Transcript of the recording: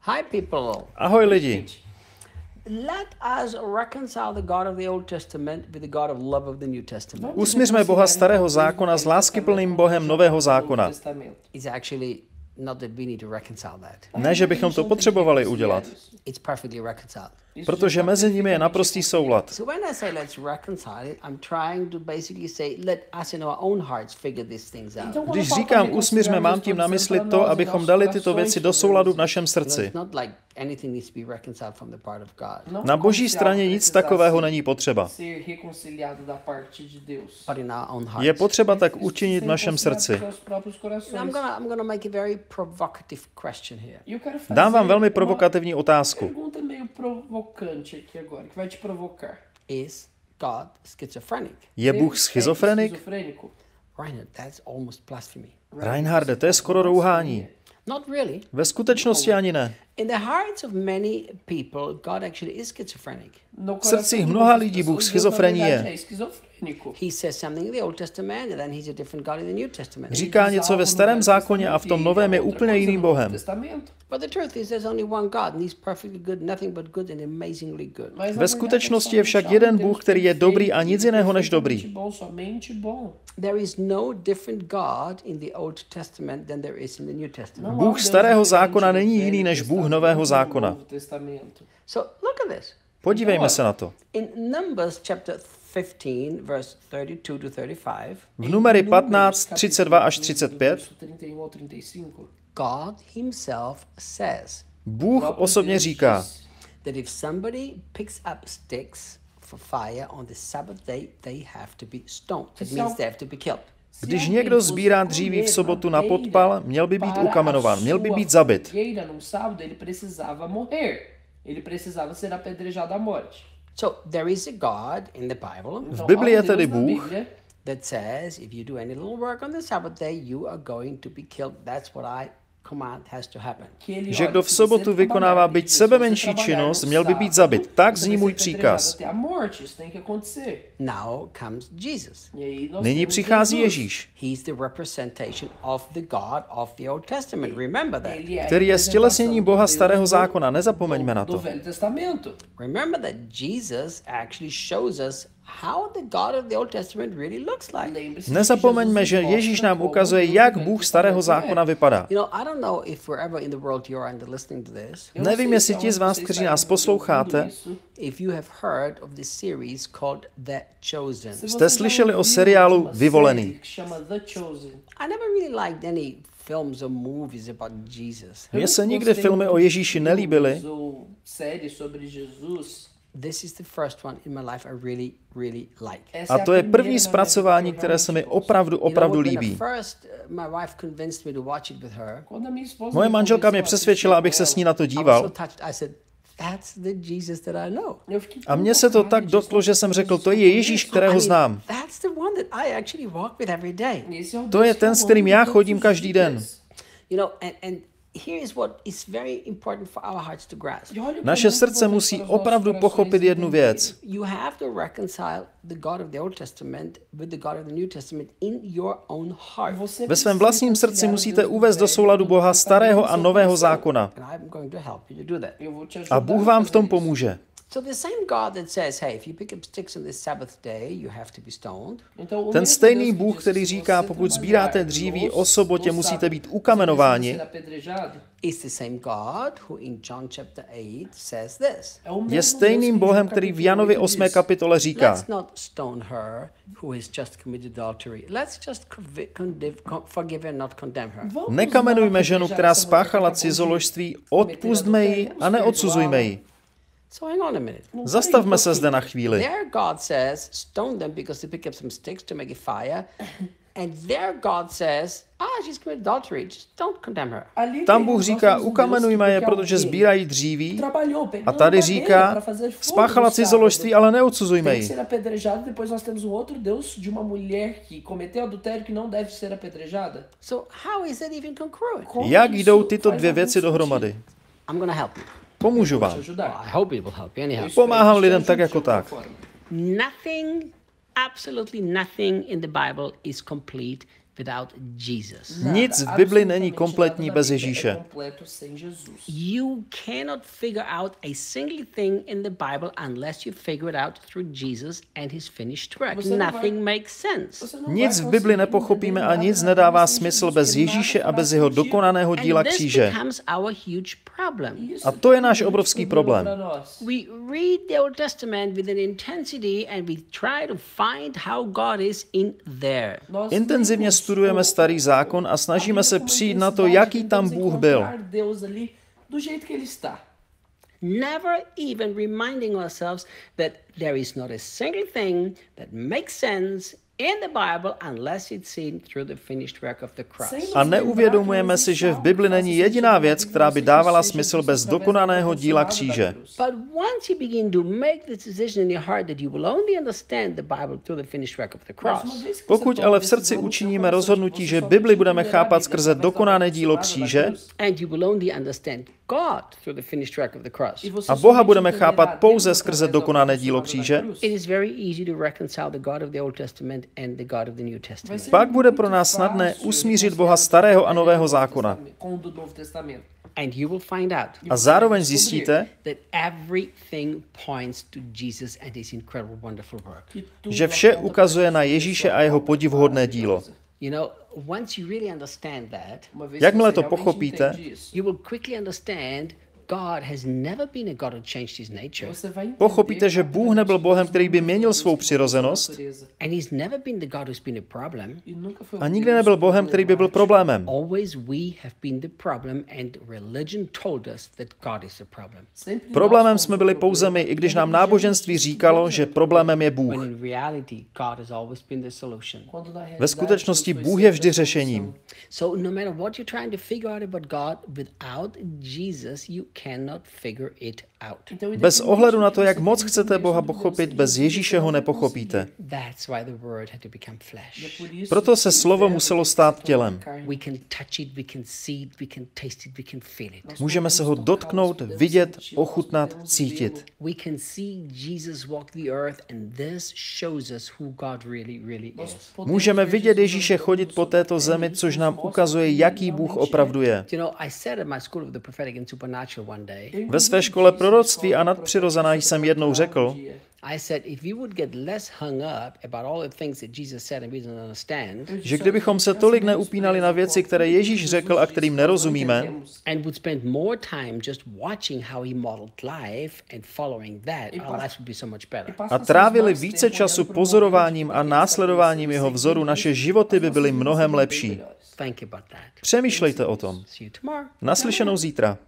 Hi people. Ahoj lidi. Let us reconcile the God of the Old Testament with the God of love of the New Testament. Usmířme Boha starého zákona s láskyplným Bohem nového zákona. It's actually not that we need to reconcile that. Ne, že bychom to potřebovali udělat, It's perfectly reconciled. protože mezi nimi je naprostý soulad. So when I say let's reconcile it, I'm trying to basically say let us in our own hearts figure these things out. Když říkám usmířme, mám tím na mysli to, abychom dali tyto věci do souladu v našem srdci. It's not like anything needs to be reconciled from the part of God. Na Boží straně nic takového není potřeba. But in our own hearts. Je potřeba tak učinit v našem srdci. I'm gonna make a very provocative question here. Dám vám velmi provokativní otázku. Is God schizophrenic? Je Bůh schizofrenik? Reinhard, that's almost blasphemy. Reinharde, to je skoro rouhání. Not really. Ve skutečnosti ani ne. In the hearts of many people, God actually is schizophrenic. V srdcích mnoha lidí Bůh schizofrení je. He says something in the Old Testament and then he's a different God in the New Testament. Říká něco ve starém zákoně a v tom novém je úplně jiným Bohem. But the truth is there's only one God and he's perfectly good, nothing but good and amazingly good. Ve skutečnosti je však jeden Bůh, který je dobrý a nic jiného než dobrý. There is no different God in the Old Testament than there is in the New Testament. Bůh starého zákona není jiný než Bůh nového zákona. So look at this. Podívejme se na to. In Numbers chapter 15 verse 32 to 35. V Numery 15, 32 až 35 God himself says Bůh osobně říká, that if somebody picks up sticks for fire on the Sabbath day, they have to be stoned. That means they have to be killed. když někdo sbírá dříví v sobotu na podpal, měl by být ukamenován, měl by být zabit. So there is a God in the Bible V Bibli je tedy Bůh, that says if you do any little work on the Sabbath day, you are going to be killed. That's what I command has to happen. že kdo v sobotu vykonává byť sebemenší činnost, měl by být zabit. Tak zní můj příkaz. Now comes Jesus. Nyní přichází Ježíš, He's the representation of the God of the Old Testament. Remember that. který je stělesnění Boha starého zákona. Nezapomeňme na to. Remember that Jesus actually shows us how the God of the Old Testament really looks like. Nezapomeňme, že Ježíš nám ukazuje, jak Bůh starého zákona vypadá. You know, I don't know if wherever in the world you are and listening to this, Nevím, jestli ti z vás, kteří nás posloucháte, if you have heard of this series called The Chosen. jste slyšeli o seriálu Vyvolený. I never really liked any films or movies about Jesus. Mně se nikdy filmy o Ježíši nelíbily. This is the first one in my life I really like. A to je první zpracování, které se mi opravdu líbí. Moje manželka mě přesvědčila, abych se s ní na to díval. A mně se to tak dotklo, že jsem řekl, to je Ježíš, kterého znám. To je ten, s kterým já chodím každý den. Naše srdce musí opravdu pochopit jednu věc. Ve svém vlastním srdci musíte uvést do souladu Boha starého a nového zákona. A Bůh vám v tom pomůže. Ten stejný Bůh, který říká, pokud sbíráte dříví o sobotě, musíte být ukamenováni, je stejným Bohem, který v Janově 8. kapitole říká, nekamenujme ženu, která spáchala cizoložství, odpustme ji a neodsuzujme ji. Zastavme se zde na chvíli. Tam Bůh říká, ukamenujme je, protože sbírají dříví. A tady říká, spáchala cizoložství, ale neodsuzujme ji. Jak jdou tyto dvě věci dohromady? Pomůžu vám. Pomáhám lidem tak jako tak. Absolutely nothing in the Bible is complete without Jesus. Nic v Bibli není kompletní bez Ježíše. You cannot figure out a single thing in the Bible unless you figure it out through Jesus and his finished work. Nothing makes sense. Nic v Bibli nepochopíme a nic nedává smysl bez Ježíše a bez jeho dokonaného díla kříže. A to je náš obrovský problém. We read the Old Testament with an intensity and we try to find how God is in there. Intenzivně studujeme Starý zákon a snažíme se přijít na to, jaký tam Bůh byl. Never even reminding ourselves that there is not a single thing that makes sense in the Bible unless it's seen through the finished work of the cross. A neuvědomujeme si, že v Bibli není jediná věc, která by dávala smysl bez dokonaného díla kříže. But once you begin to make this decision in your heart that you will only understand the Bible through the finished work of the cross. Pokud ale v srdci učiníme rozhodnutí, že Bibli budeme chápat skrze dokonané dílo kříže, and you will only understand God through the finished work of the cross. A Boha budeme chápat pouze skrze dokonané dílo kříže, It is very easy to reconcile the God of the Old Testament and the God of the New Testament. pak bude pro nás snadné usmířit Boha starého a nového zákona. And you will find out. A zároveň zjistíte, That everything points to Jesus and his incredible wonderful work. že vše ukazuje na Ježíše a jeho podivuhodné dílo. You know, once you really understand that, Jakmile to pochopíte, you will quickly understand God has never been a God who changed his nature. pochopíte, že Bůh nebyl Bohem, který by měnil svou přirozenost, And he's never been the God who's been a problem. a nikdy nebyl Bohem, který by byl problémem. Always we have been the problem and religion told us that God is a problem. Problémem jsme byli pouze my, i když nám náboženství říkalo, že problémem je Bůh. When in reality God has always been the solution. Ve skutečnosti Bůh je vždy řešením. So no matter what you're trying to figure out about God, without Jesus you cannot figure it out. Bez ohledu na to, jak moc chcete Boha pochopit, bez Ježíše ho nepochopíte. That's why the word had to become flesh. Proto se slovo muselo stát tělem. We can touch it, we can see it, we can taste it, we can feel it. Můžeme se ho dotknout, vidět, ochutnat, cítit. We can see Jesus walk the earth and this shows us who God really is. Můžeme vidět Ježíše chodit po této zemi, což nám ukazuje, jaký Bůh opravdu je. You know, I said at my school of the prophetic and supernatural one day, Ve své škole proroctví a nadpřirozená jsem jednou řekl, I said if we would get less hung up about all the things that Jesus said and we don't understand, že kdybychom se tolik neupínali na věci, které Ježíš řekl a kterým nerozumíme, and would spend more time just watching how he modeled life and following that, our lives would be so much better. a trávili více času pozorováním a následováním jeho vzoru, naše životy by byly mnohem lepší. Think about that. Přemýšlejte o tom. See you tomorrow. Naslyšenou zítra.